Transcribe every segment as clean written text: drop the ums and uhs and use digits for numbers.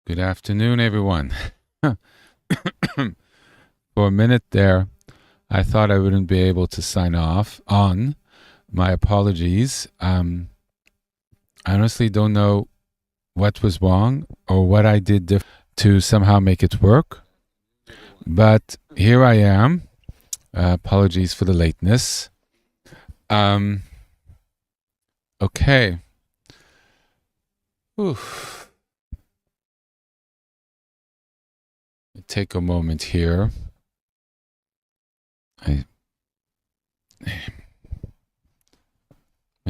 Good afternoon, everyone. For a minute there, I thought I wouldn't be able to sign off on. My apologies. I honestly don't know what was wrong or what I did to somehow make it work. But here I am. Apologies for the lateness. Okay. Oof. Take a moment here. When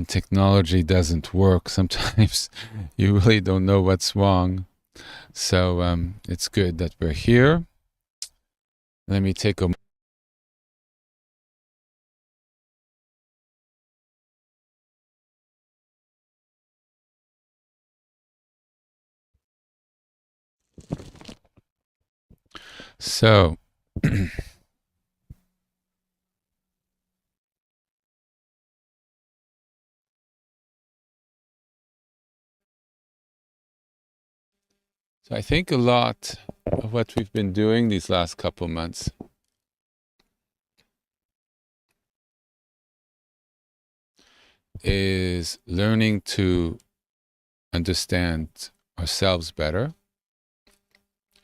technology doesn't work, sometimes you really don't know what's wrong. So it's good that we're here. Let me take a So So I think a lot of what we've been doing these last couple months is learning to understand ourselves better,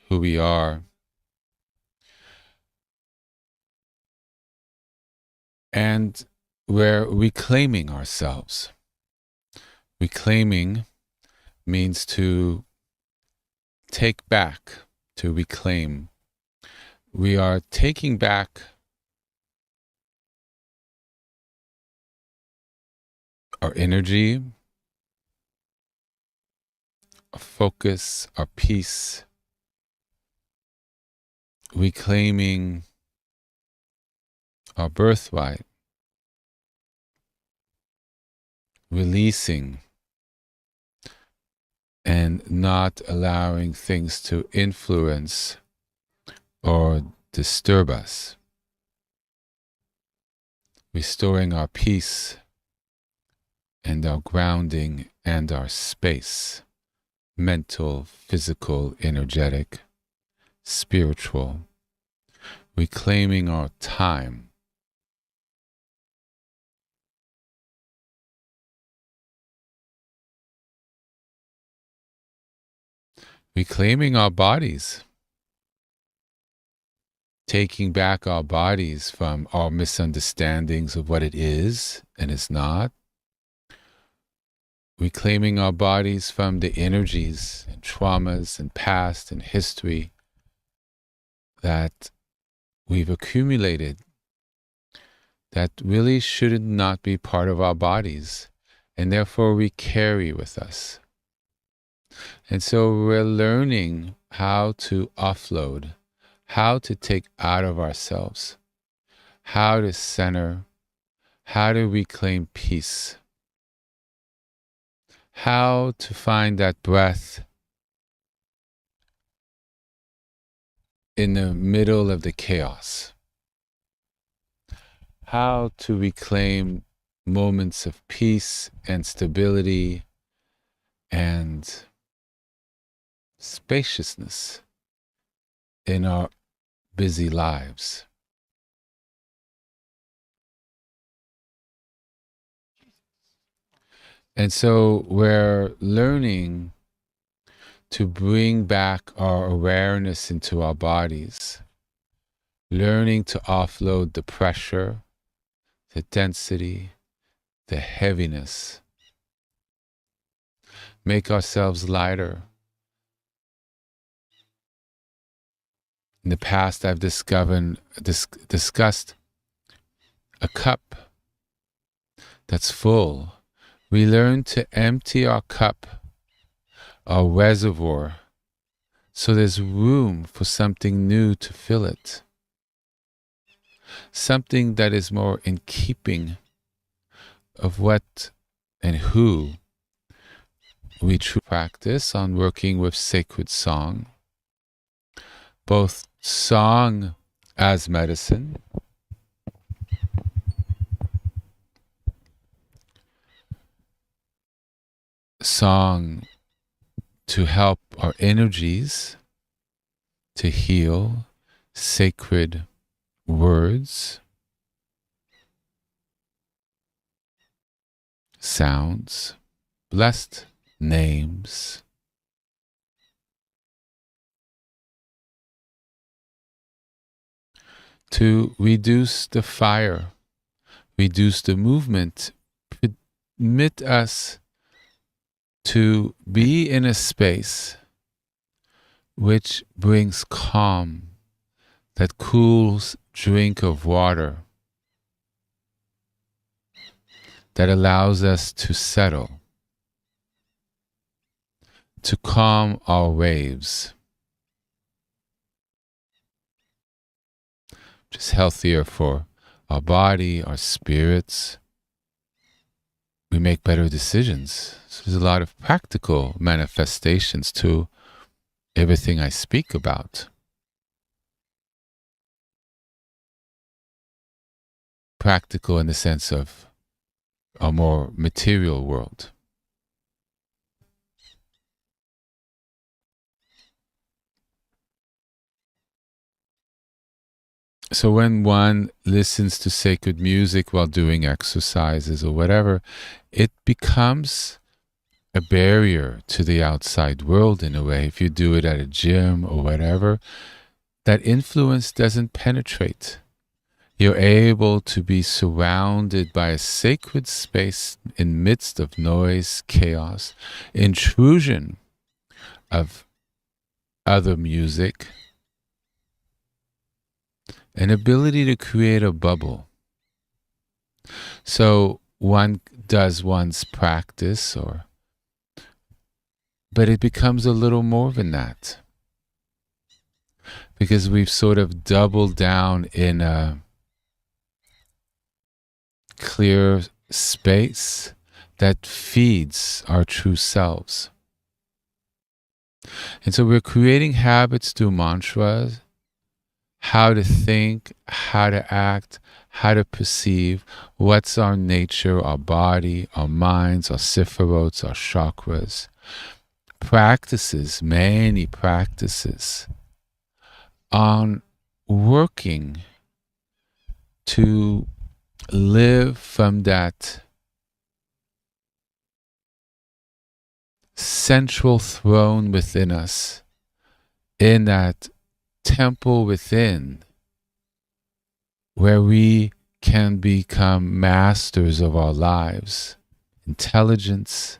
who we are, and we're reclaiming ourselves. Reclaiming means to take back, to reclaim. We are taking back our energy, our focus, our peace, reclaiming our birthright, releasing and not allowing things to influence or disturb us. Restoring our peace and our grounding and our space, mental, physical, energetic, spiritual. Reclaiming our time. Reclaiming our bodies. Taking back our bodies from our misunderstandings of what it is and is not. Reclaiming our bodies from the energies and traumas and past and history that we've accumulated that really should not be part of our bodies, and therefore we carry with us. And so we're learning how to offload, how to take out of ourselves, how to center, how to reclaim peace, how to find that breath in the middle of the chaos, how to reclaim moments of peace and stability and spaciousness in our busy lives. And so we're learning to bring back our awareness into our bodies, learning to offload the pressure, the density, the heaviness, make ourselves lighter. In the past, I've discussed a cup that's full. We learn to empty our cup, our reservoir, so there's room for something new to fill it. Something that is more in keeping of what and who we truly practice on working with sacred song, both song as medicine, song to help our energies to heal sacred words, sounds, blessed names, to reduce the fire, reduce the movement, permit us to be in a space which brings calm, that cools drink of water, that allows us to settle, to calm our waves, which is healthier for our body, our spirits. We make better decisions. So there's a lot of practical manifestations to everything I speak about. Practical in the sense of a more material world. So when one listens to sacred music while doing exercises or whatever, it becomes a barrier to the outside world in a way. If you do it at a gym or whatever, that influence doesn't penetrate. You're able to be surrounded by a sacred space in midst of noise, chaos, intrusion of other music, an ability to create a bubble. So one does one's practice, but it becomes a little more than that, because we've sort of doubled down in a clear space that feeds our true selves. And so we're creating habits through mantras, how to think, how to act, how to perceive, what's our nature, our body, our minds, our siphirots, our chakras. Practices, many practices on working to live from that central throne within us, in that temple within, where we can become masters of our lives, intelligence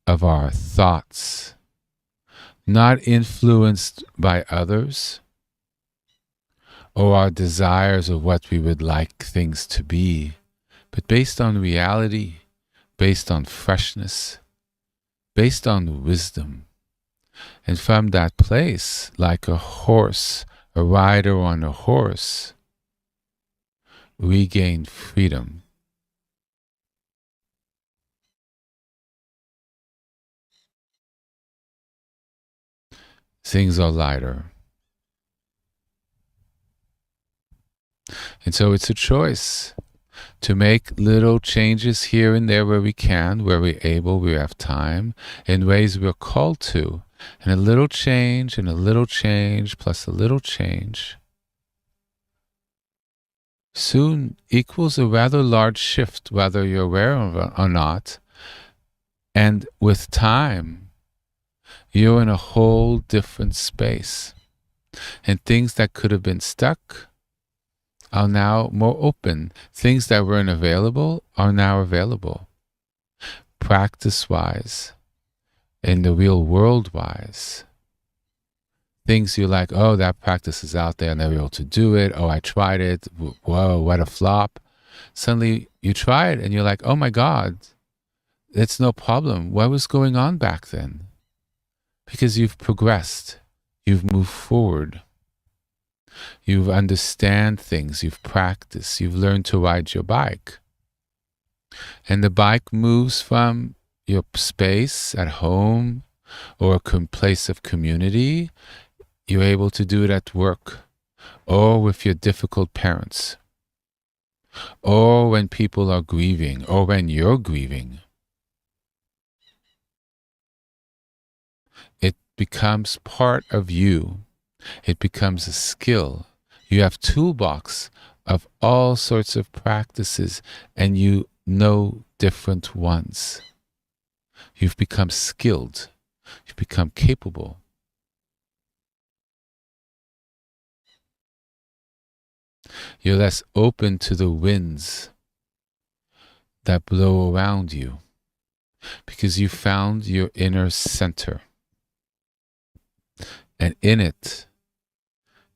of our thoughts, not influenced by others or our desires of what we would like things to be, but based on reality, based on freshness, based on wisdom. And from that place, like a horse, a rider on a horse, we gain freedom. Things are lighter. And so it's a choice to make little changes here and there where we can, where we're able, we have time, in ways we're called to. And a little change and a little change plus a little change soon equals a rather large shift, whether you're aware of it or not. And with time, you're in a whole different space. And things that could have been stuck are now more open. Things that weren't available are now available. Practice-wise, in the real world-wise. Things you're like, oh, that practice is out there, I'm never able to do it. Oh, I tried it. Whoa, what a flop. Suddenly you try it and you're like, oh my God, it's no problem. What was going on back then? Because you've progressed. You've moved forward. You understand things. You've practiced. You've learned to ride your bike. And the bike moves from your space at home or a place of community. You're able to do it at work or with your difficult parents or when people are grieving or when you're grieving. becomes part of you. It becomes a skill. You have toolbox of all sorts of practices, and you know different ones. You've become skilled. You've become capable. You're less open to the winds that blow around you because you found your inner center. And in it,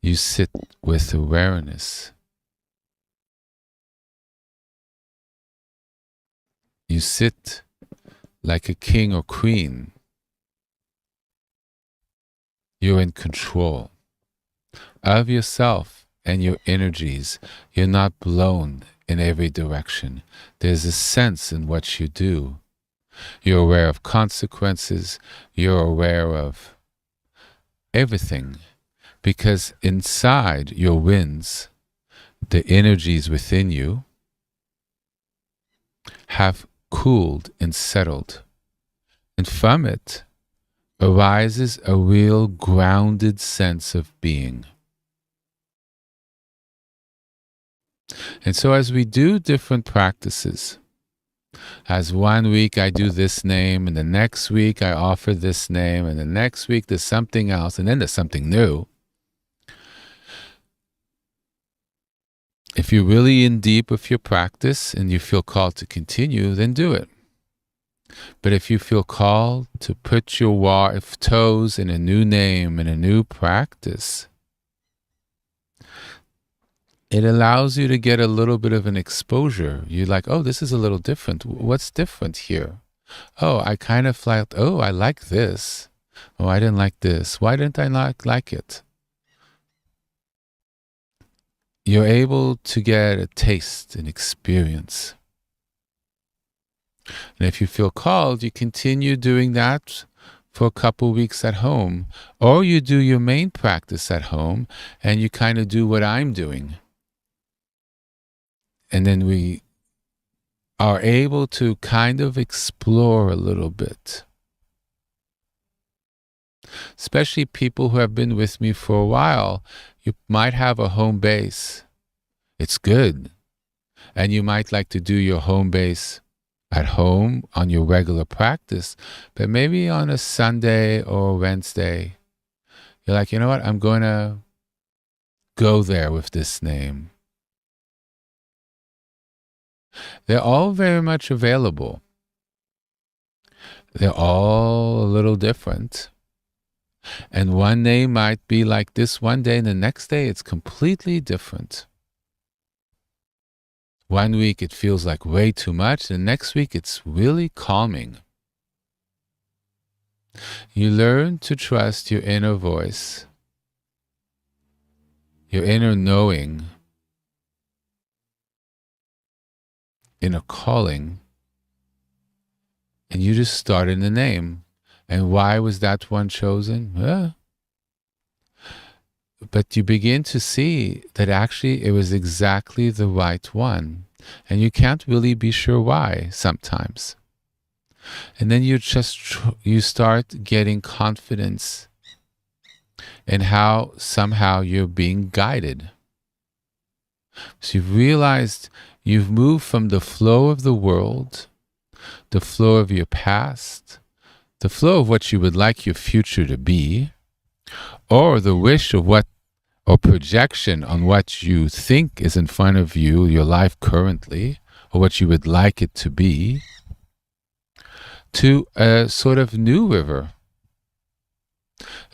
you sit with awareness. You sit like a king or queen. You're in control of yourself and your energies. You're not blown in every direction. There's a sense in what you do. You're aware of consequences. You're aware of everything. Because inside your winds, the energies within you have cooled and settled. And from it arises a real grounded sense of being. And so as we do different practices, as 1 week I do this name, and the next week I offer this name, and the next week there's something else, and then there's something new. If you're really in deep with your practice and you feel called to continue, then do it. But if you feel called to put your toes in a new name and a new practice, it allows you to get a little bit of an exposure. You're like, oh, this is a little different. What's different here? Oh, I kind of felt, oh, I like this. Oh, I didn't like this. Why didn't I not like it? You're able to get a taste, an experience. And if you feel called, you continue doing that for a couple weeks at home. Or you do your main practice at home and you kind of do what I'm doing. And then we are able to kind of explore a little bit. Especially people who have been with me for a while, you might have a home base. It's good. And you might like to do your home base at home on your regular practice, but maybe on a Sunday or Wednesday, you're like, you know what, I'm going to go there with this name. They're all very much available. They're all a little different. And one name might be like this one day, and the next day it's completely different. 1 week it feels like way too much, and next week it's really calming. You learn to trust your inner voice, your inner knowing, inner calling, and you just start in the name. And why was that one chosen? But you begin to see that actually it was exactly the right one. And you can't really be sure why sometimes. And then you start getting confidence in how somehow you're being guided. So you've realized you've moved from the flow of the world, the flow of your past, the flow of what you would like your future to be, or the wish of what, or projection on what you think is in front of you, your life currently, or what you would like it to be, to a sort of new river,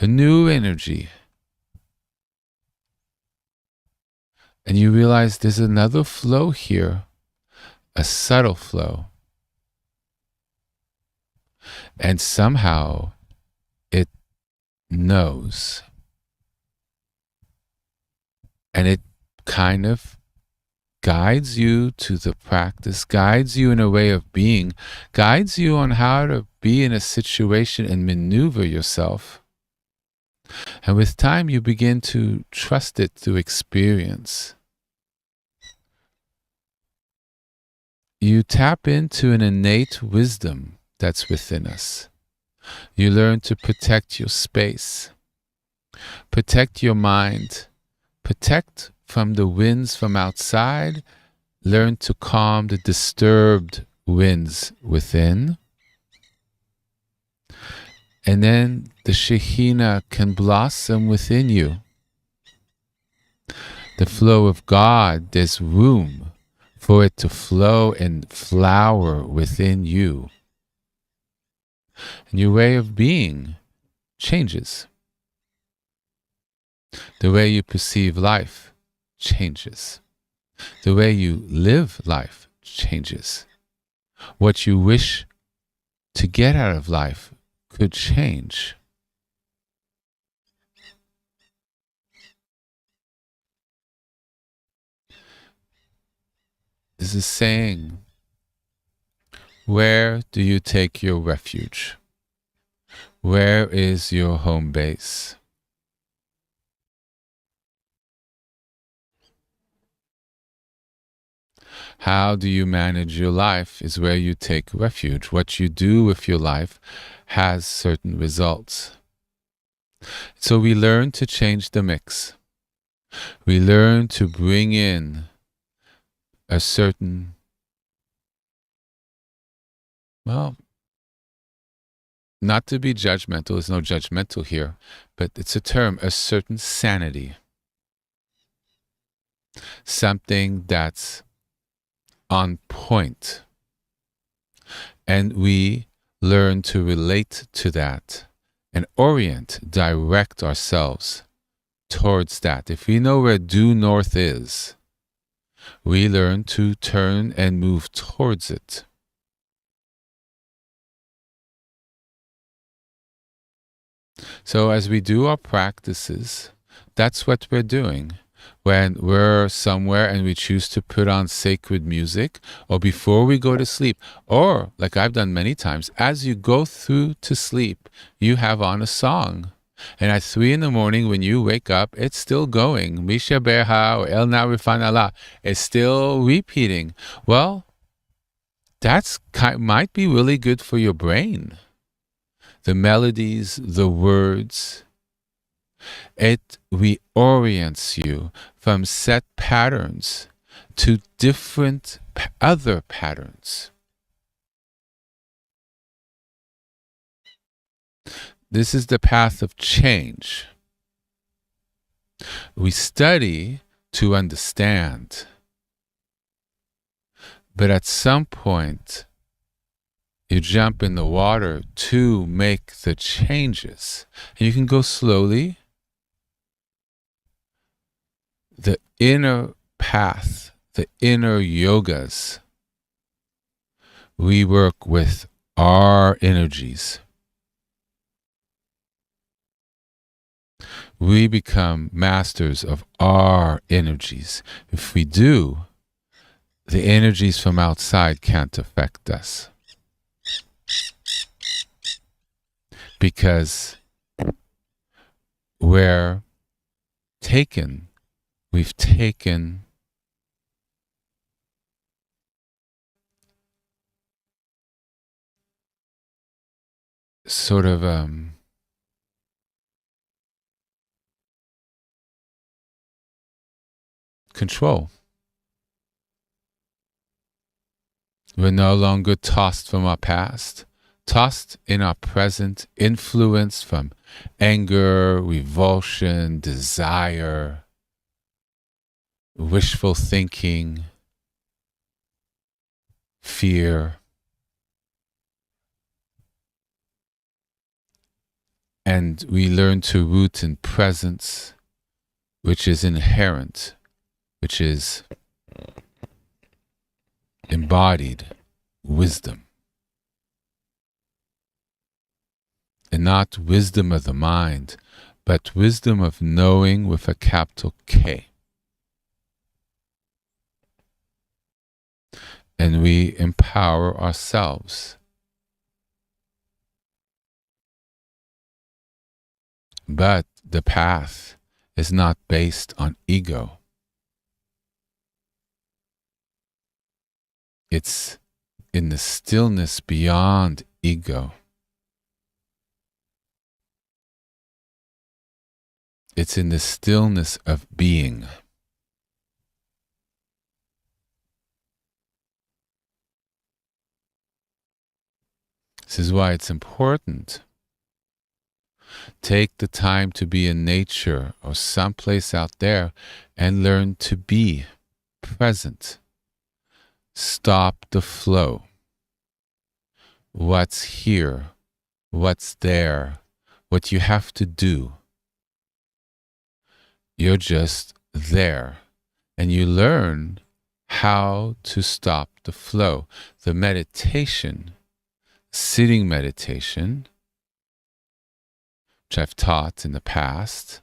a new energy. And you realize there's another flow here, a subtle flow. And somehow it knows. And it kind of guides you to the practice, guides you in a way of being, guides you on how to be in a situation and maneuver yourself. And with time, you begin to trust it through experience. You tap into an innate wisdom that's within us. You learn to protect your space, protect your mind, protect from the winds from outside. Learn to calm the disturbed winds within. And then the Shekhinah can blossom within you. The flow of God, there's room for it to flow and flower within you. And your way of being changes. The way you perceive life changes. The way you live life changes. What you wish to get out of life could change. There's a saying, where do you take your refuge? Where is your home base? How do you manage your life is where you take refuge. What you do with your life has certain results. So we learn to change the mix. We learn to bring in a certain, well, not to be judgmental, there's no judgmental here, but it's a term, a certain sanity. Something that's on point. And we learn to relate to that and direct ourselves towards that. If we know where due north is, we learn to turn and move towards it. So as we do our practices, that's what we're doing. When we're somewhere and we choose to put on sacred music, or before we go to sleep, or like I've done many times, as you go through to sleep, you have on a song. And at 3 a.m, when you wake up, it's still going. Misha Berha or El Narifan Allah. It's still repeating. Well, that's might be really good for your brain. The melodies, the words, it reorients you from set patterns to different other patterns. This is the path of change. We study to understand, but at some point, you jump in the water to make the changes. And you can go slowly. The inner path, the inner yogas, we work with our energies. We become masters of our energies. If we do, the energies from outside can't affect us. Because we've taken sort of control. We're no longer tossed from our past, tossed in our present, influenced from anger, revulsion, desire, wishful thinking, fear. And we learn to root in presence, which is inherent, which is embodied wisdom. And not wisdom of the mind, but wisdom of knowing with a capital K. And we empower ourselves. But the path is not based on ego. It's in the stillness beyond ego. It's in the stillness of being. This is why it's important. Take the time to be in nature or someplace out there and learn to be present. Stop the flow. What's here, what's there, what you have to do. You're just there. And you learn how to stop the flow. The meditation, sitting meditation, which I've taught in the past,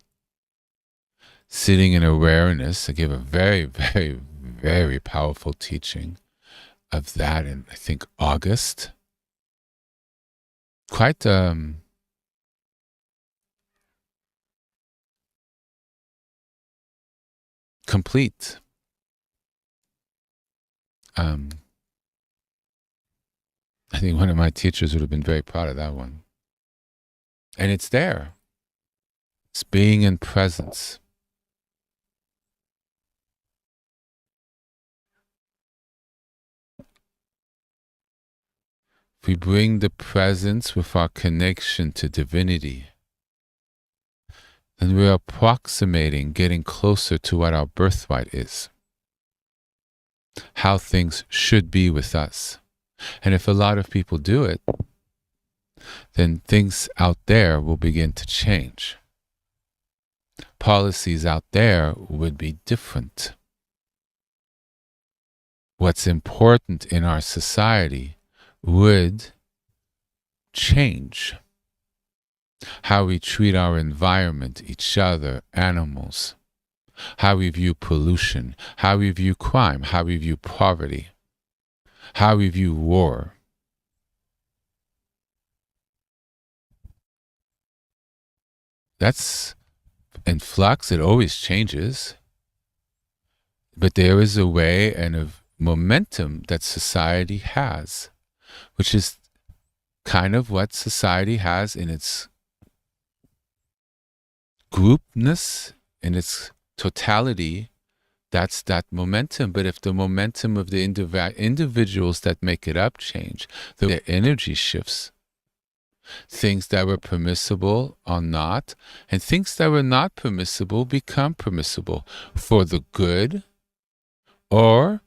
sitting in awareness. I give a very, very, very powerful teaching of that in, I think, August. Quite complete. I think one of my teachers would have been very proud of that one. And it's there. It's being in presence. If we bring the presence with our connection to divinity, then we're approximating, getting closer to what our birthright is, how things should be with us. And if a lot of people do it, then things out there will begin to change. Policies out there would be different. What's important in our society would change. How we treat our environment, each other, animals, how we view pollution, how we view crime, how we view poverty, how we view war. That's in flux. It always changes. But there is a way and a momentum that society has, which is kind of what society has in its groupness, in its totality. That's that momentum. But if the momentum of the individuals that make it up change, their energy shifts. Things that were permissible are not, and things that were not permissible become permissible for the good, or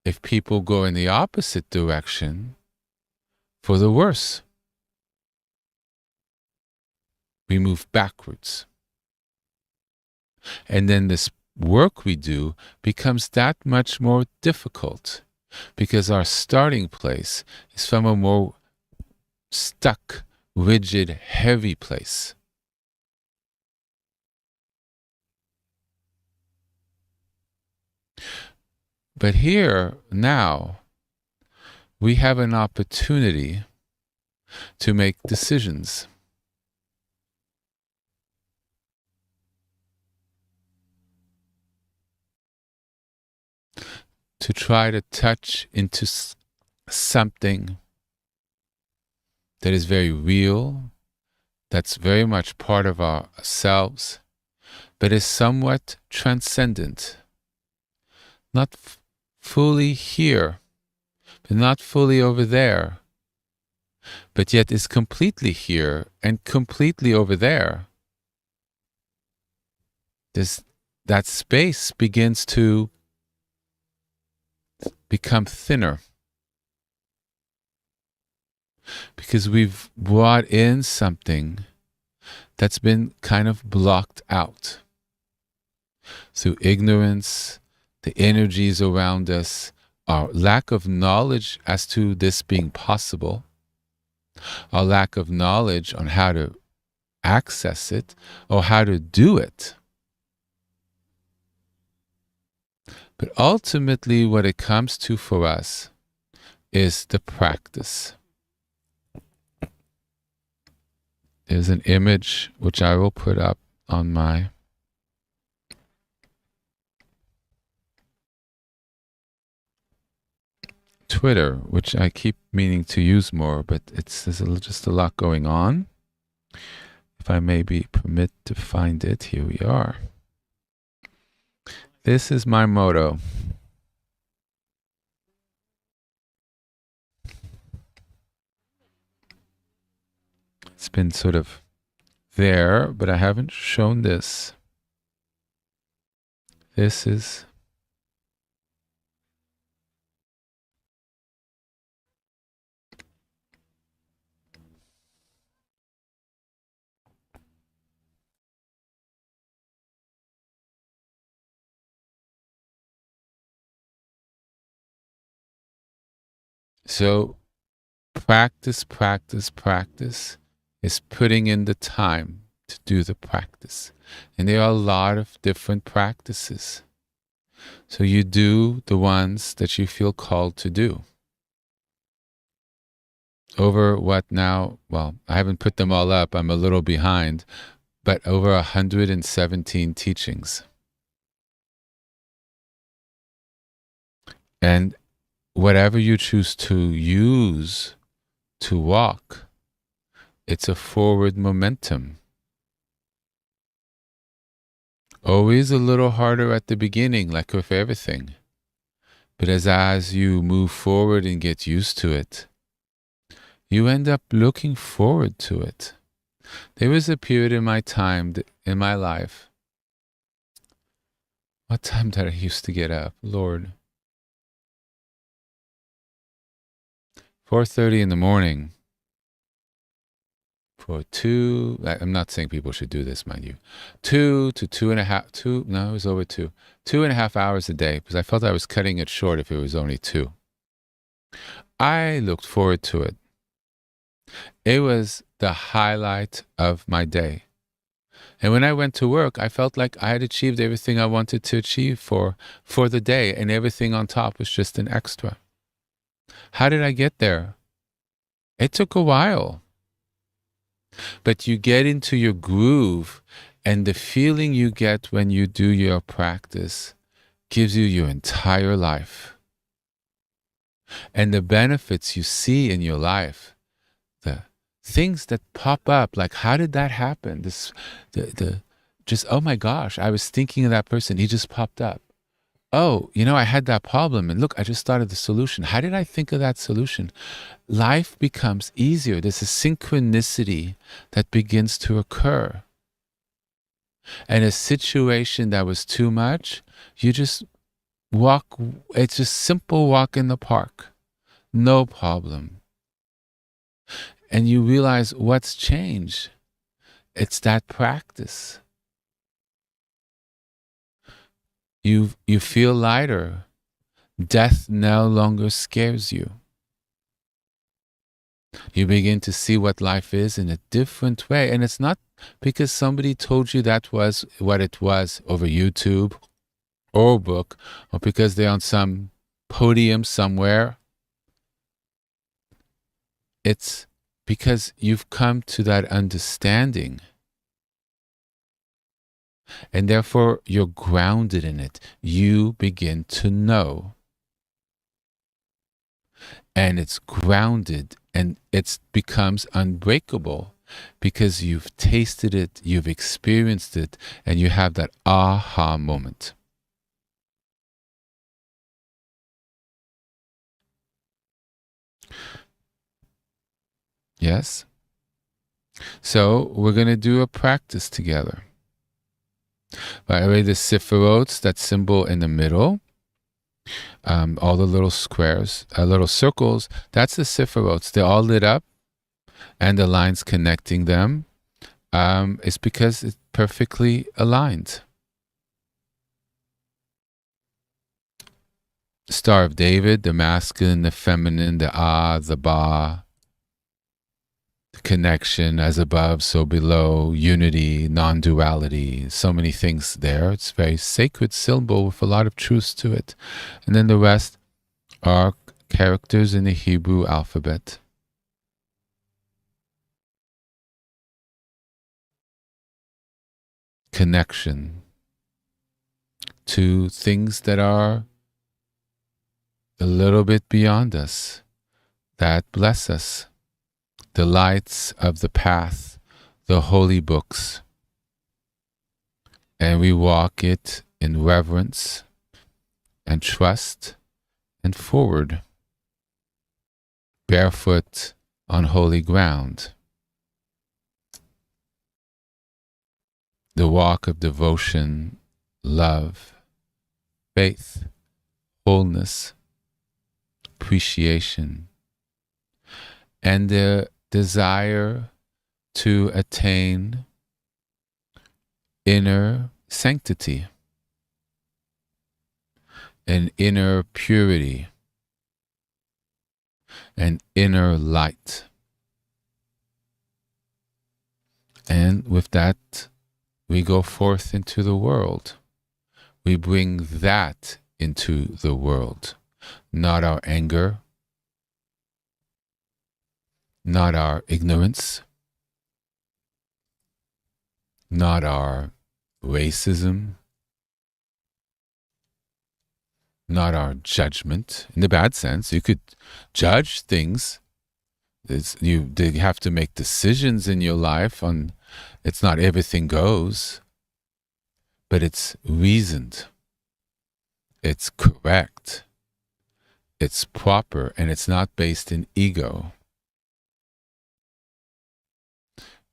if people go in the opposite direction, for the worse. We move backwards. And then this work we do becomes that much more difficult because our starting place is from a more stuck, rigid, heavy place. But here, now, we have an opportunity to make decisions. To try to touch into something that is very real, that's very much part of ourselves, but is somewhat transcendent. Not fully here, but not fully over there, but yet is completely here and completely over there. That space begins to become thinner because we've brought in something that's been kind of blocked out through ignorance, the energies around us, our lack of knowledge as to this being possible, our lack of knowledge on how to access it or how to do it. But ultimately, what it comes to for us is the practice. There's an image which I will put up on my Twitter, which I keep meaning to use more, but there's just a lot going on. if I may be permit to find it, here we are. This is my motto. It's been sort of there, but I haven't shown this. This is so practice, practice, practice is putting in the time to do the practice. And there are a lot of different practices. So you do the ones that you feel called to do. Over what now? Well, I haven't put them all up. I'm a little behind, but over 117 teachings. And whatever you choose to use to walk, it's a forward momentum. Always a little harder at the beginning, like with everything. But as you move forward and get used to it, you end up looking forward to it. There was a period in my time, in my life. What time did I used to get up? Lord. 4:30 in the morning. For I'm not saying people should do this, mind you. 2 to 2.5, no, it was over 2. 2.5 hours a day, because I felt I was cutting it short if it was only 2. I looked forward to it. It was the highlight of my day. And when I went to work, I felt like I had achieved everything I wanted to achieve for the day, and everything on top was just an extra. How did I get there? It took a while. But you get into your groove, and the feeling you get when you do your practice gives you your entire life. And the benefits you see in your life, the things that pop up, like how did that happen? Just, oh my gosh, I was thinking of that person, he just popped up. Oh, I had that problem, and look, I just thought of the solution. How did I think of that solution? Life becomes easier. There's a synchronicity that begins to occur. And a situation that was too much, you just walk, it's just simple walk in the park. No problem. And you realize what's changed. It's that practice. You feel lighter. Death no longer scares you. You begin to see what life is in a different way. And it's not because somebody told you that was what it was over YouTube or a book, or because they're on some podium somewhere. It's because you've come to that understanding. And therefore, you're grounded in it. You begin to know. And it's grounded, and it becomes unbreakable because you've tasted it, you've experienced it, and you have that aha moment. Yes? So we're going to do a practice together. By the way, the Sephiroth, that symbol in the middle, all the little squares, little circles, that's the Sephiroths. They're all lit up, and the lines connecting them is because it's perfectly aligned. Star of David, the masculine, the feminine, the the Ba, the connection as above, so below, unity, non-duality, so many things there. It's a very sacred symbol with a lot of truth to it. And then the rest are characters in the Hebrew alphabet. Connection to things that are a little bit beyond us, that bless us. The lights of the path, the holy books, and we walk it in reverence and trust and forward, barefoot on holy ground. The walk of devotion, love, faith, wholeness, appreciation, and the desire to attain inner sanctity and inner purity and inner light. And with that, we go forth into the world. We bring that into the world, not our anger, not our ignorance, not our racism, not our judgment. In the bad sense, you could judge things. You have to make decisions in your life on, it's not everything goes, but it's reasoned, it's correct, it's proper, and it's not based in ego.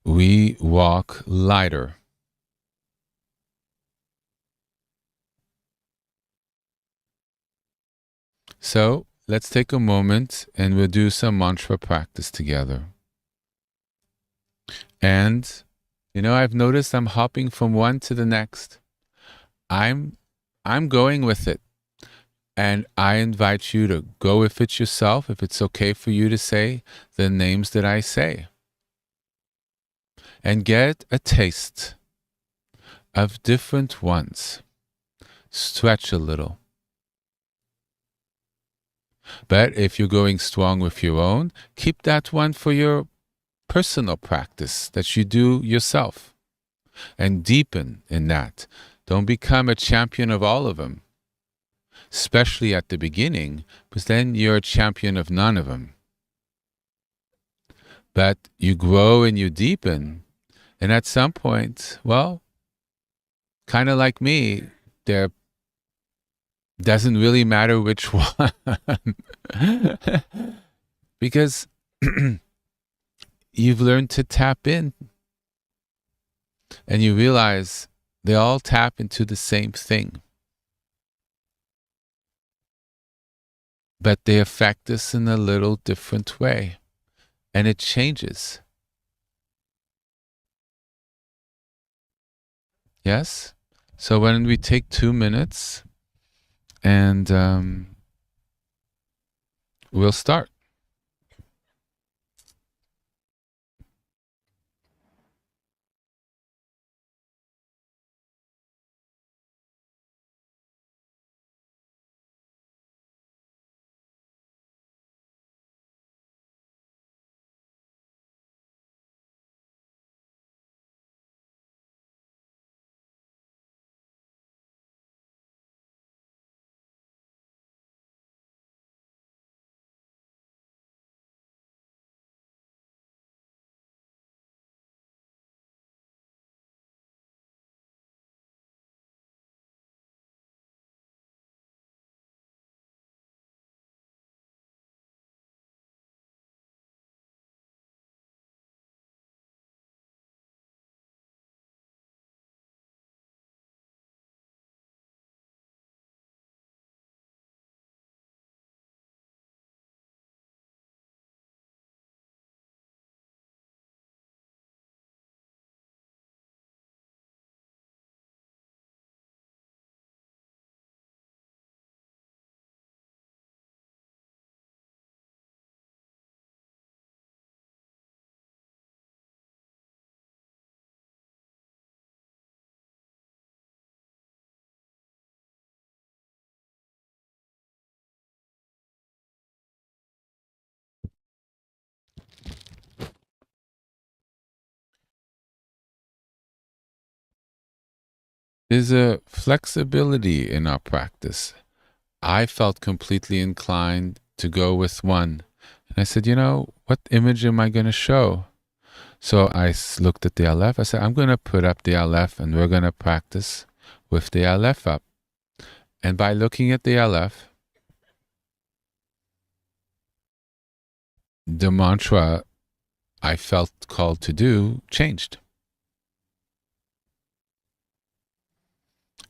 We walk lighter. So let's take a moment and we'll do some mantra practice together. And, I've noticed I'm hopping from one to the next. I'm going with it. And I invite you to go with it yourself, if it's okay for you to say the names that I say. And get a taste of different ones. Stretch a little. But if you're going strong with your own, keep that one for your personal practice that you do yourself. And deepen in that. Don't become a champion of all of them. Especially at the beginning, because then you're a champion of none of them. But you grow and you deepen. And at some point, well, kind of like me, there doesn't really matter which one. Because you've learned to tap in. And you realize they all tap into the same thing. But they affect us in a little different way. And it changes. Yes? So when we take 2 minutes and we'll start. There's a flexibility in our practice. I felt completely inclined to go with one. And I said, what image am I going to show? So I looked at the Aleph. I said, I'm going to put up the Aleph and we're going to practice with the Aleph up. And by looking at the Aleph, the mantra I felt called to do changed.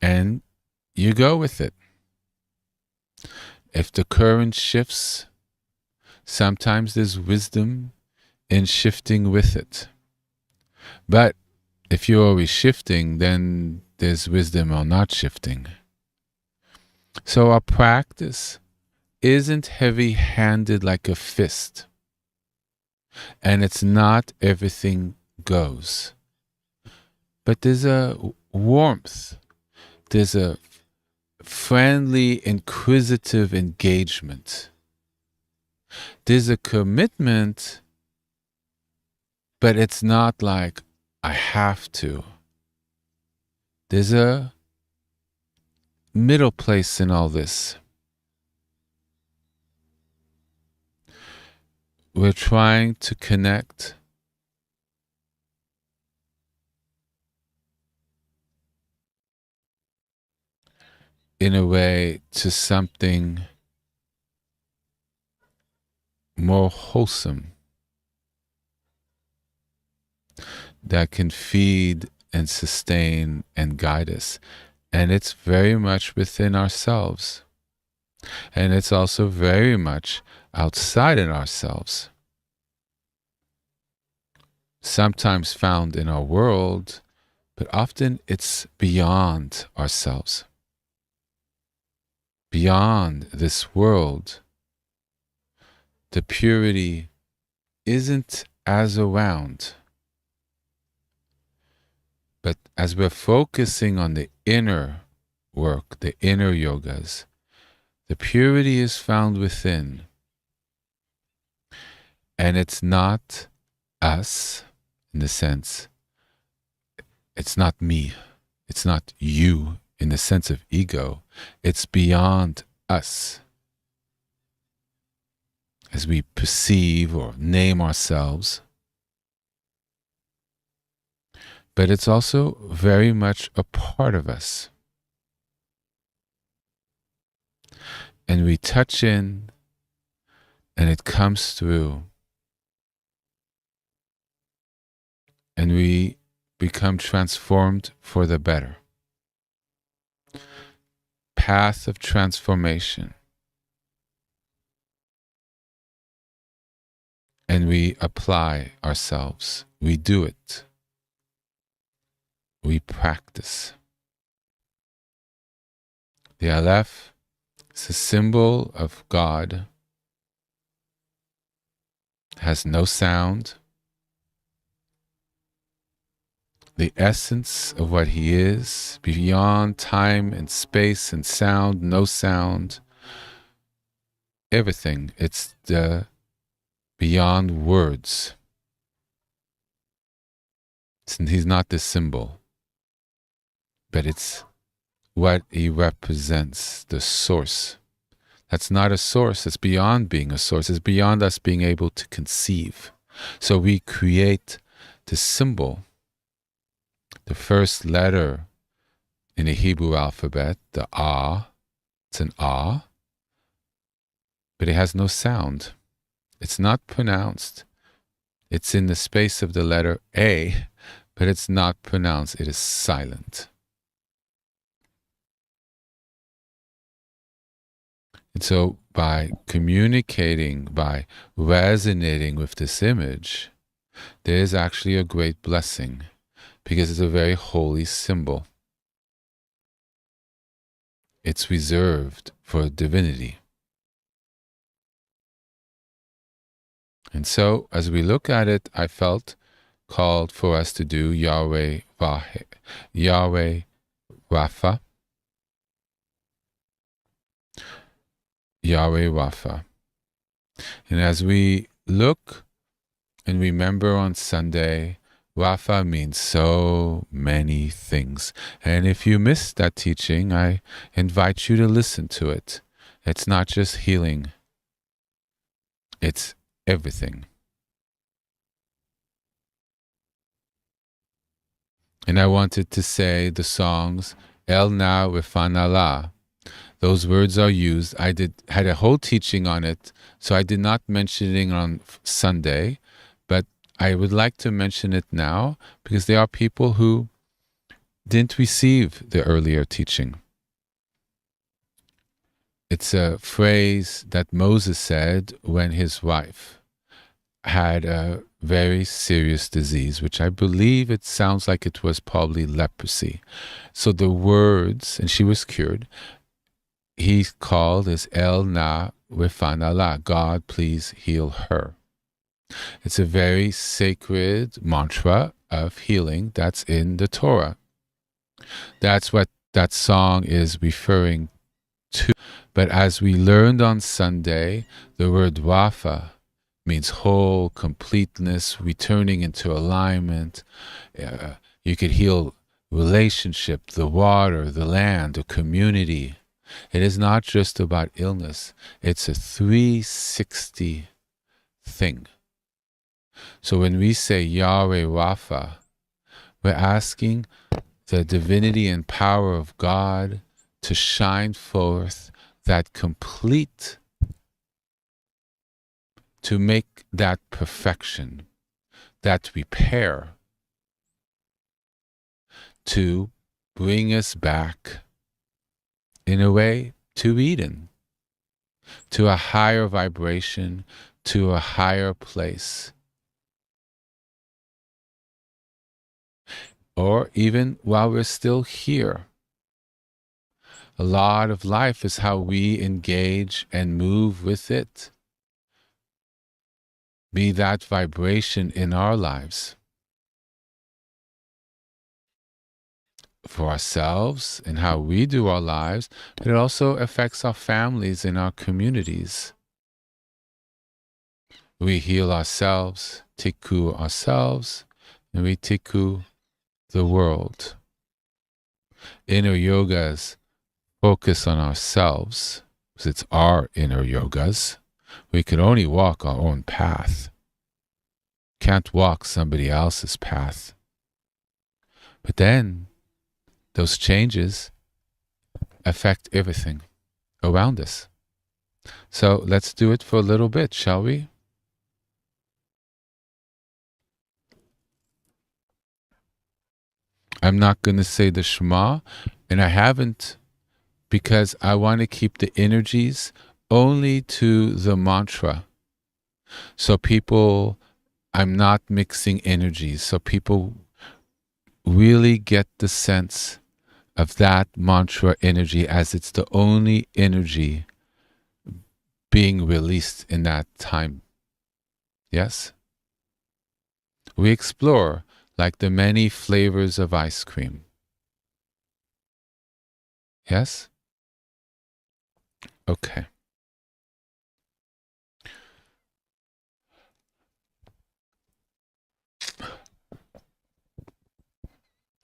And you go with it. If the current shifts, sometimes there's wisdom in shifting with it. But if you're always shifting, then there's wisdom on not shifting. So our practice isn't heavy-handed like a fist. And it's not everything goes. But there's a warmth. There's a friendly, inquisitive engagement. There's a commitment, but it's not like, I have to. There's a middle place in all this. We're trying to connect in a way to something more wholesome that can feed and sustain and guide us. And it's very much within ourselves. And it's also very much outside in ourselves. Sometimes found in our world, but often it's beyond ourselves. Beyond this world, the purity isn't as around. But as we're focusing on the inner work, the inner yogas, the purity is found within. And it's not us, in the sense, it's not me, it's not you, in the sense of ego. It's beyond us. As we perceive or name ourselves. But it's also very much a part of us. And we touch in, and it comes through. And we become transformed for the better. Path of transformation. And we apply ourselves. We do it. We practice. The Aleph is a symbol of God. Has no sound. The essence of what he is, beyond time and space and sound, no sound. Everything. It's the beyond words. He's not the symbol, but it's what he represents, the source. That's not a source. It's beyond being a source. It's beyond us being able to conceive. So we create the symbol, the first letter in the Hebrew alphabet, the Ah. It's an Ah, but it has no sound. It's not pronounced. It's in the space of the letter A, but it's not pronounced. It is silent. And so by communicating, by resonating with this image, there is actually a great blessing because it's a very holy symbol. It's reserved for divinity. And so as we look at it, I felt called for us to do Yahweh Rapha. Yahweh Rapha. And as we look and remember on Sunday, Rapha means so many things. And if you missed that teaching, I invite you to listen to it. It's not just healing. It's everything. And I wanted to say the songs El Na Wifanala. Those words are used. I had a whole teaching on it, so I did not mention it on Sunday, but I would like to mention it now because there are people who didn't receive the earlier teaching. It's a phrase that Moses said when his wife had a very serious disease, which I believe it sounds like it was probably leprosy. So the words, and she was cured, he called as El Na Wifanala, God, please heal her. It's a very sacred mantra of healing that's in the Torah. That's what that song is referring to. But as we learned on Sunday, the word Wafa means whole, completeness, returning into alignment. You could heal relationship, the water, the land, the community. It is not just about illness. It's a 360 thing. So when we say Yahweh Rapha, we're asking the divinity and power of God to shine forth that complete, to make that perfection, that repair, to bring us back, in a way, to Eden, to a higher vibration, to a higher place. Or even while we're still here. A lot of life is how we engage and move with it. Be that vibration in our lives. For ourselves and how we do our lives, but it also affects our families and our communities. We heal ourselves, tikkun ourselves, and we tikkun the world. Inner yogas focus on ourselves, because it's our inner yogas. We can only walk our own path. Can't walk somebody else's path. But then, those changes affect everything around us. So let's do it for a little bit, shall we? I'm not going to say the Shema, and I haven't, because I want to keep the energies only to the mantra. So people, I'm not mixing energies, so people really get the sense of that mantra energy as it's the only energy being released in that time. Yes? We explore like the many flavors of ice cream. Yes? Okay.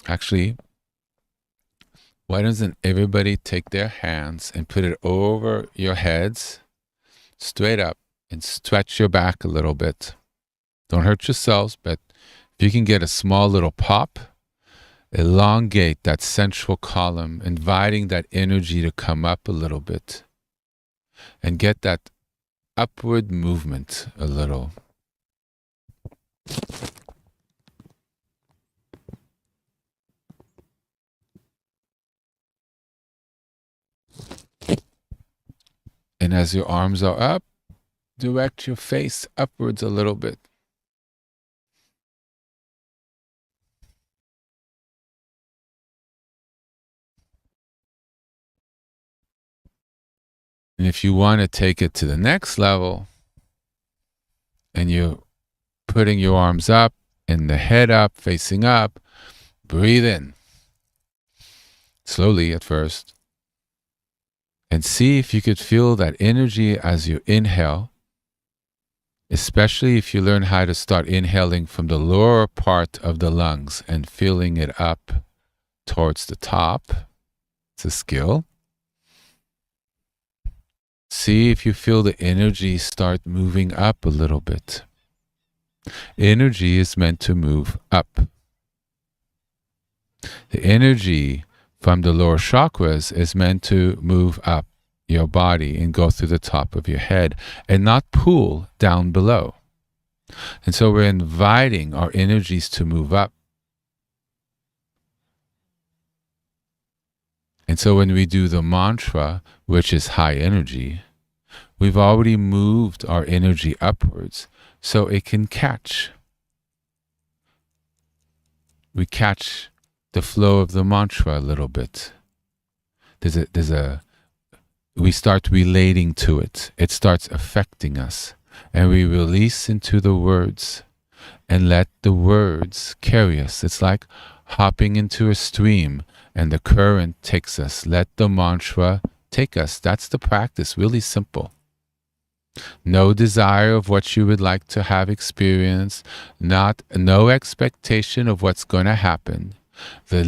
Actually, why doesn't everybody take their hands and put it over your heads, straight up, and stretch your back a little bit? Don't hurt yourselves, but if you can get a small little pop, elongate that central column, inviting that energy to come up a little bit, and get that upward movement a little. And as your arms are up, direct your face upwards a little bit. And if you want to take it to the next level, and you're putting your arms up and the head up, facing up, breathe in. Slowly at first. And see if you could feel that energy as you inhale, especially if you learn how to start inhaling from the lower part of the lungs and filling it up towards the top. It's a skill. See if you feel the energy start moving up a little bit. Energy is meant to move up. The energy from the lower chakras is meant to move up your body and go through the top of your head and not pool down below. And so we're inviting our energies to move up. And so when we do the mantra, which is high energy, we've already moved our energy upwards so it can catch. We catch the flow of the mantra a little bit. We start relating to it. It starts affecting us. And we release into the words and let the words carry us. It's like hopping into a stream and the current takes us. Let the mantra take us. That's the practice, really simple. No desire of what you would like to have experienced, no expectation of what's going to happen. The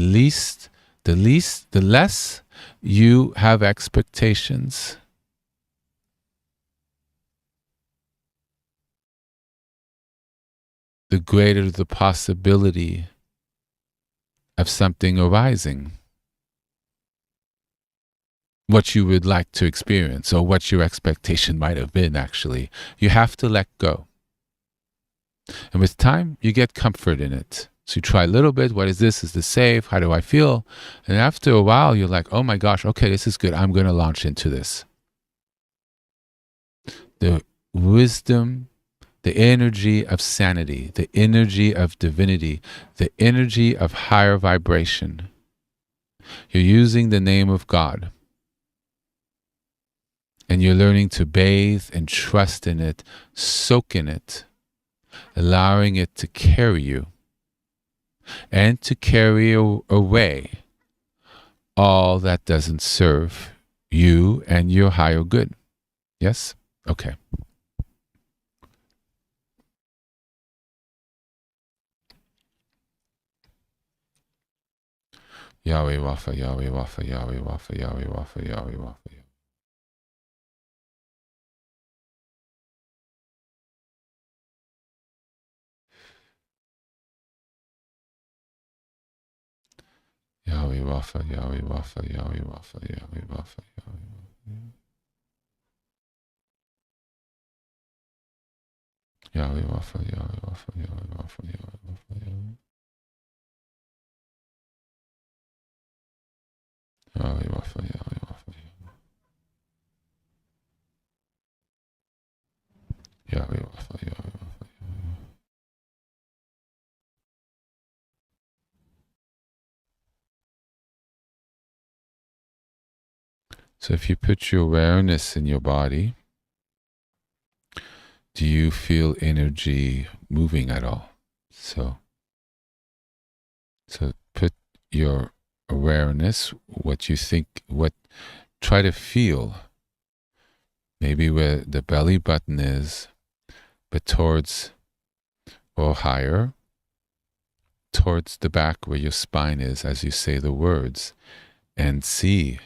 less you have expectations, the greater the possibility of something arising. What you would like to experience, or what your expectation might have been, actually. You have to let go. And with time, you get comfort in it. So you try a little bit. What is this? Is this safe? How do I feel? And after a while, you're like, oh my gosh, okay, this is good. I'm going to launch into this. The wisdom, the energy of sanity, the energy of divinity, the energy of higher vibration. You're using the name of God. And you're learning to bathe and trust in it, soak in it, allowing it to carry you and to carry away all that doesn't serve you and your higher good. Yes? Okay. Yahweh Wafa, Yahweh Wafa, Yahweh Wafa, Yahweh Wafa, Yahweh Wafa. Yahweh Wafa, Yahweh Wafa, Yahweh Wafa, Yahweh Wafa, Yahweh Wafa. Yahweh Wafa, Yahweh Wafa, Yahweh Wafa, Yahweh Wafa, Yahweh. Yahweh Wafa, Yahweh Wafa, Yahweh Wafa, Yahweh Wafa. So if you put your awareness in your body, do you feel energy moving at all? So put your awareness, what you think, try to feel maybe where the belly button is, but towards or higher, towards the back where your spine is as you say the words, and see.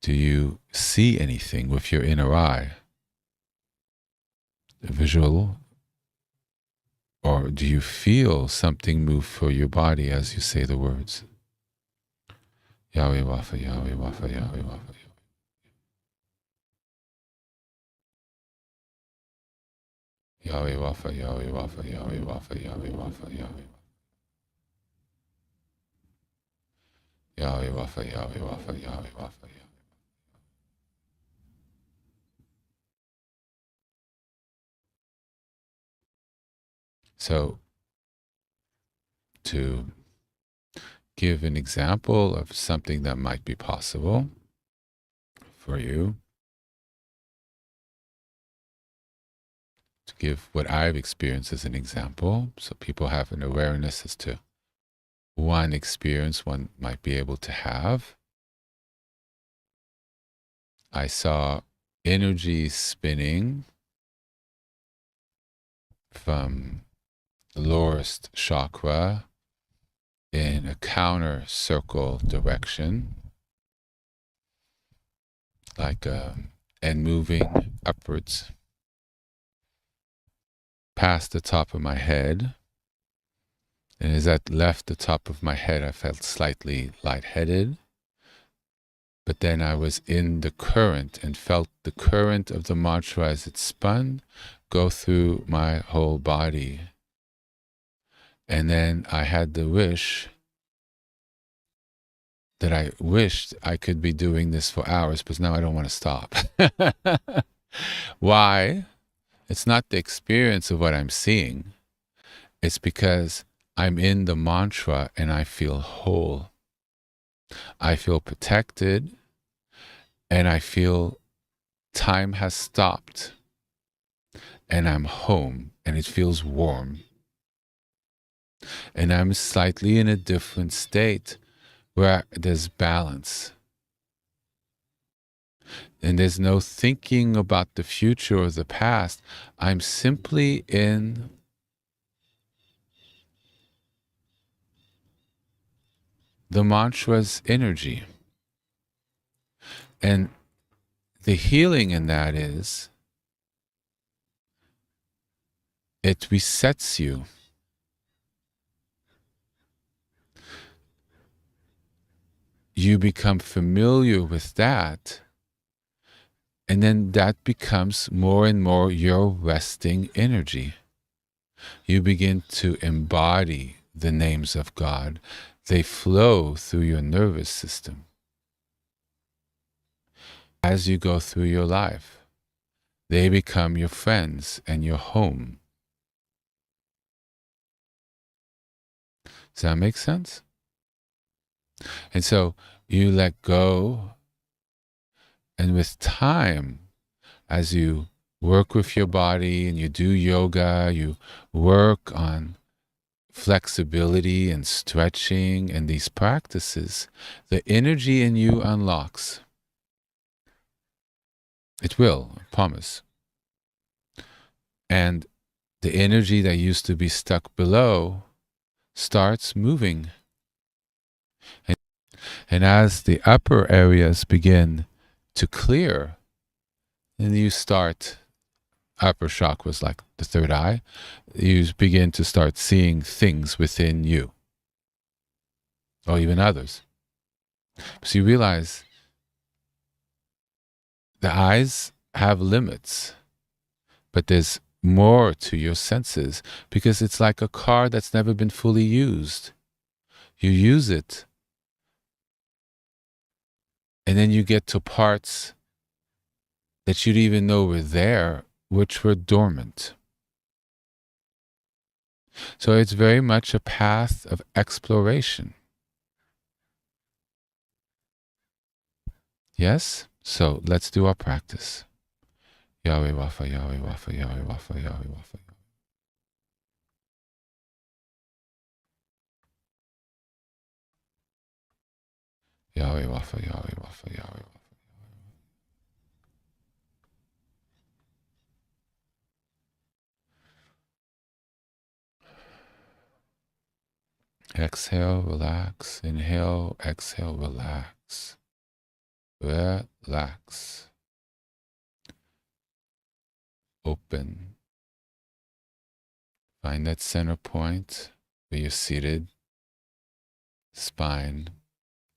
Do you see anything with your inner eye? Visual? Or do you feel something move through your body as you say the words? Yahweh Wafa, Yahweh Wafa, Yahweh Wafa. Yahweh Wafa, Yahweh Wafa, Yahweh Wafa, Yahweh Wafa, Yahweh Wafa. Yahweh Wafa, Yahweh Wafa, Yahweh Wafa. So, to give an example of something that might be possible for you, to give what I've experienced as an example, so people have an awareness as to one experience one might be able to have. I saw energy spinning from the lowest chakra in a counter circle direction, and moving upwards past the top of my head And as that left the top of my head, I felt slightly lightheaded. But then I was in the current and felt the current of the mantra as it spun go through my whole body. And then I had the wish that I wished I could be doing this for hours, but now I don't want to stop. Why? It's not the experience of what I'm seeing. It's because I'm in the mantra and I feel whole. I feel protected and I feel time has stopped and I'm home and it feels warm. And I'm slightly in a different state where there's balance. And there's no thinking about the future or the past. I'm simply in the mantra's energy. And the healing in that is it resets you. You become familiar with that. And then that becomes more and more your resting energy. You begin to embody the names of God. They flow through your nervous system as you go through your life. They become your friends and your home. Does that make sense? And so you let go, and with time, as you work with your body and you do yoga, you work on flexibility and stretching and these practices, the energy in you unlocks. It will, I promise. And the energy that used to be stuck below starts moving. And as the upper areas begin to clear, and you start, upper chakra was like the third eye, you begin to start seeing things within you, or even others. So you realize the eyes have limits, but there's more to your senses because it's like a car that's never been fully used. You use it, and then you get to parts that you didn't even know were there, which were dormant. So it's very much a path of exploration. Yes? So let's do our practice. Yahweh Wafa, Yahweh Wafa, Yahweh Wafa, Yahweh Wafa. Yahweh Wafa, Yahweh Wafa, Yahweh Wafa. Exhale, relax. Inhale, exhale, relax. Relax. Open. Find that center point where you're seated. Spine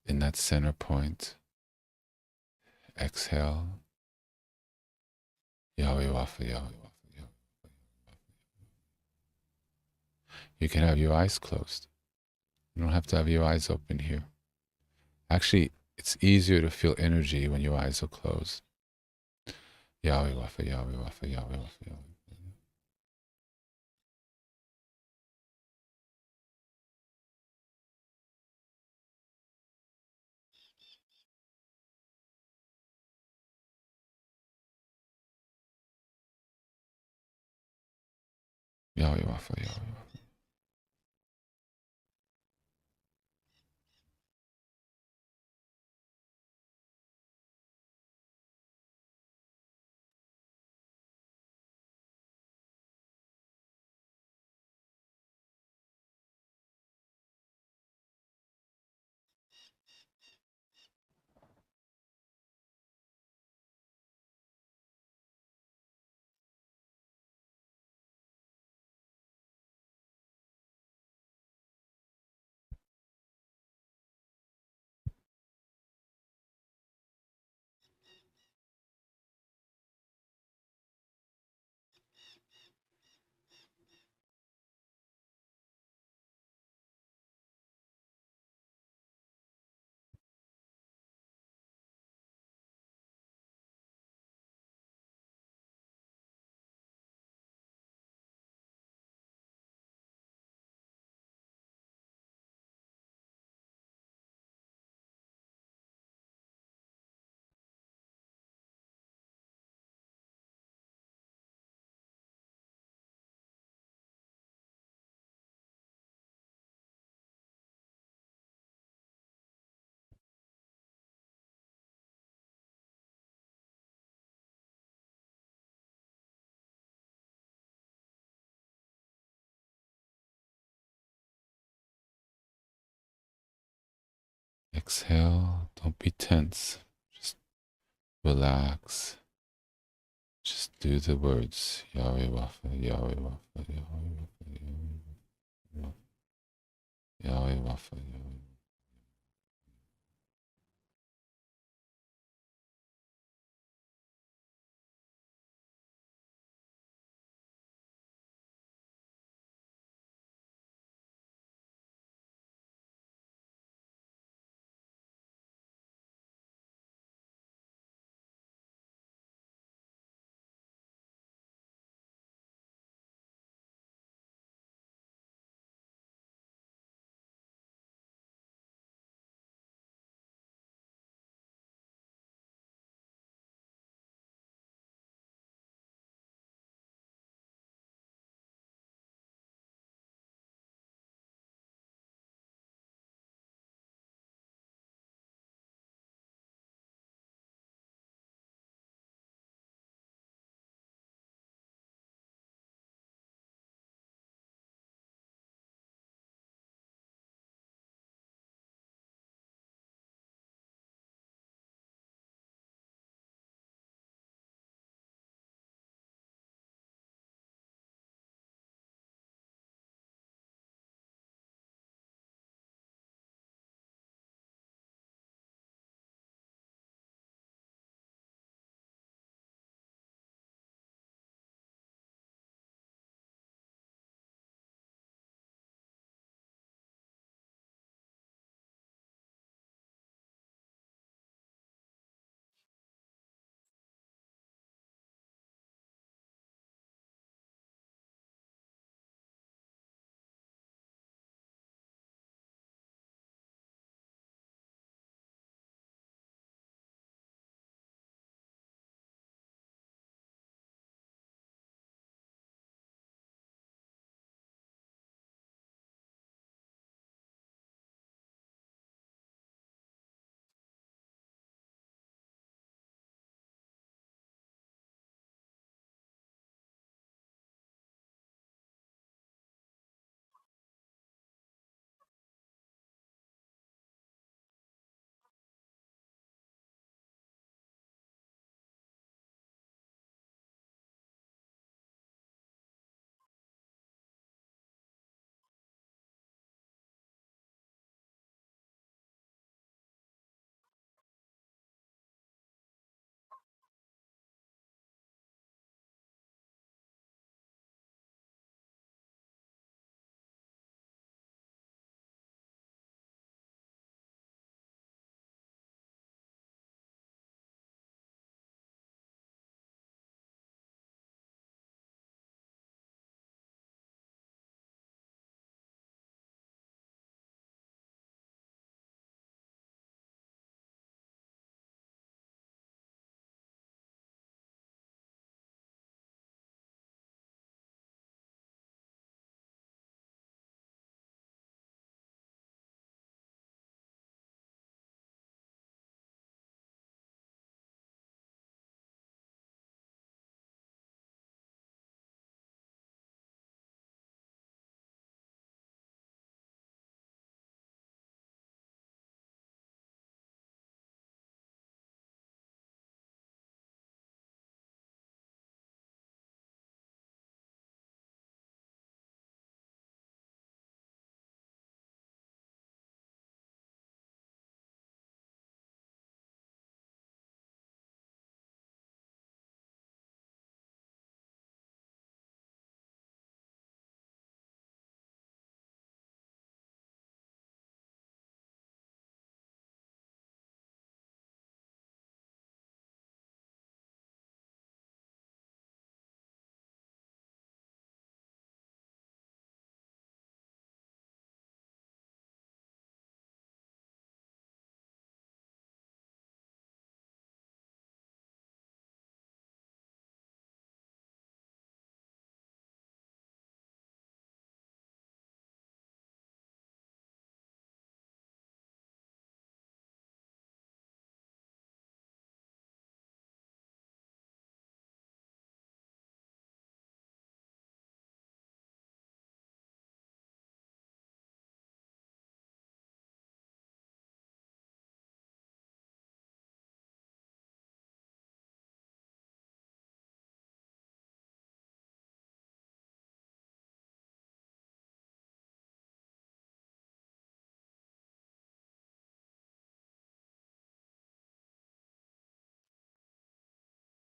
in that center point. Exhale. Yahweh Wafa, Yahweh Wafa, Yahweh. You can have your eyes closed. You don't have to have your eyes open here. Actually, it's easier to feel energy when your eyes are closed. Yahweh Wafa, Yahweh Wafa, Yahweh Wafa, Yahweh. Yahweh Wafa, Yahweh Wafa. exhale. Don't be tense. Just relax. Just do the words. Yahweh Wafa, Yahweh Wafa, Yahweh Wafa, Yahweh Wafa, Yahweh Wafa, Yahweh.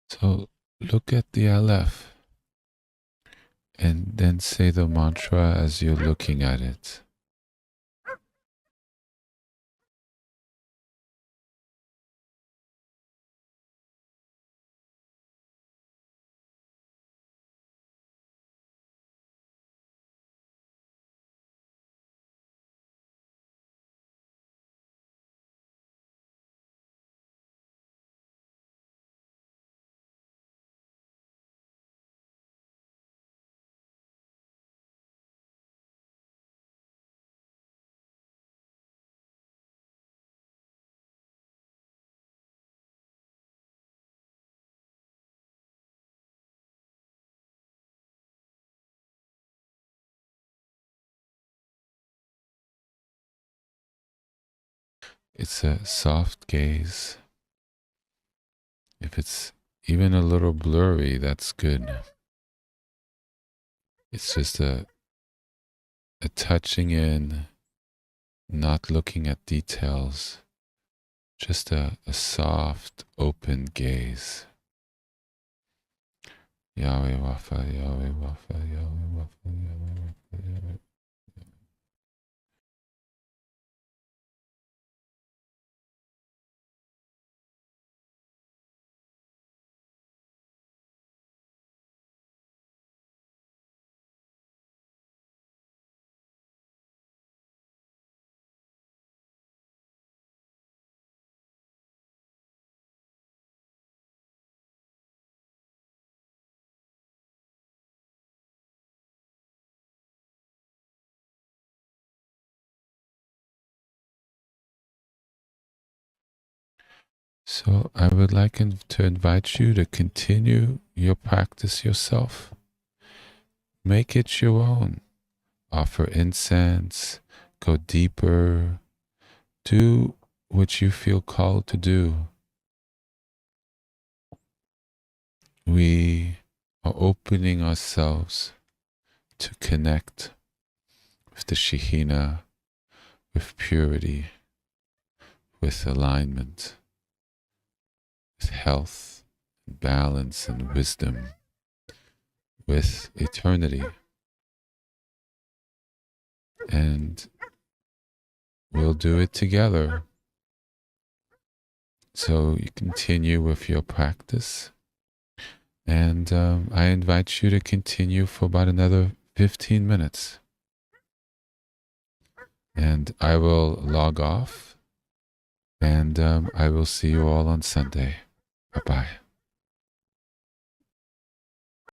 So look at the Aleph and then say the mantra as you're looking at it. It's a soft gaze. If it's even a little blurry, that's good. It's just a touching in, not looking at details, just a soft, open gaze. Yahweh Wafa, Yahweh Wafa, Yahweh Wafa, Yahweh Wafa, Yahweh. So I would like to invite you to continue your practice yourself. Make it your own. Offer incense, go deeper, do what you feel called to do. We are opening ourselves to connect with the Shekhinah, with purity, with alignment, with health, balance, and wisdom, with eternity. And we'll do it together. So you continue with your practice. And I invite you to continue for about another 15 minutes. And I will log off. And I will see you all on Sunday. Bye-bye.